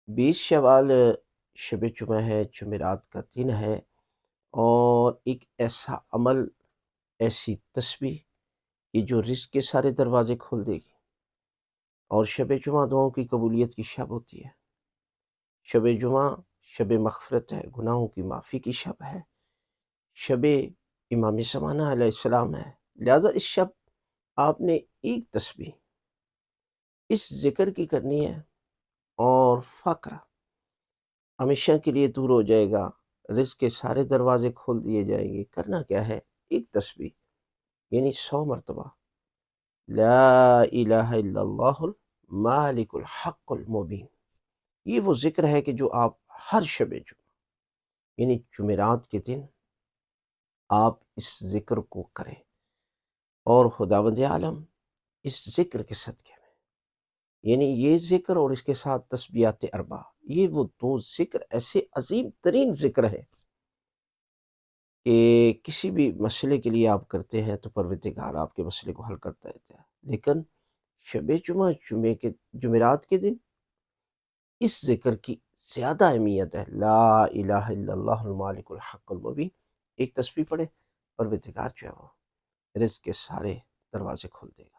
20 शवाल शब जुमा है, जुमेरात का दिन है। और एक ऐसा अमल, ऐसी तस्बीह कि जो रिज़्क के सारे दरवाज़े खोल देगी। और शब जुमा दुआओं की कबूलियत की शब होती है। शब जुमा शब मग़फ़िरत है, गुनाहों की माफ़ी की शब है। शब इमाम ज़माना अलैहिस्सलाम है। लिहाज़ा इस शब आपने एक तस्बीह इस ज़िक्र की करनी है और फ़क्र हमेशा के लिए दूर हो जाएगा, रिज़्क के सारे दरवाज़े खोल दिए जाएँगे। करना क्या है? एक तस्बीह यानी 100 मरतबा ला इलाहा इल्लल्लाहुल मालिकुल हक़्क़ुल मुबीन। ये वो ज़िक्र है कि जो आप हर शब जुमा यानी जुमेरात के दिन आप इस ज़िक्र को करें। और खुदावंद आलम इस ज़िक्र के सदक़े में, यानी ये ज़िक्र और इसके साथ तस्बीहात अरबा, ये वो 2 ज़िक्र ऐसे अज़ीम तरीन ज़िक्र हैं कि किसी भी मसले के लिए आप करते हैं तो परवरदिगार आपके मसले को हल करता रहता है। लेकिन शब जुमा जुमेरात के दिन इस ज़िक्र की ज़्यादा अहमियत है। ला इलाहा इल्लल्लाहुल मालिकुल हक़्क़ुल मुबीन। एक तस्बीह पढ़े, परवरदिगार जो है वो रिज़्क के सारे दरवाज़े खोल देगा।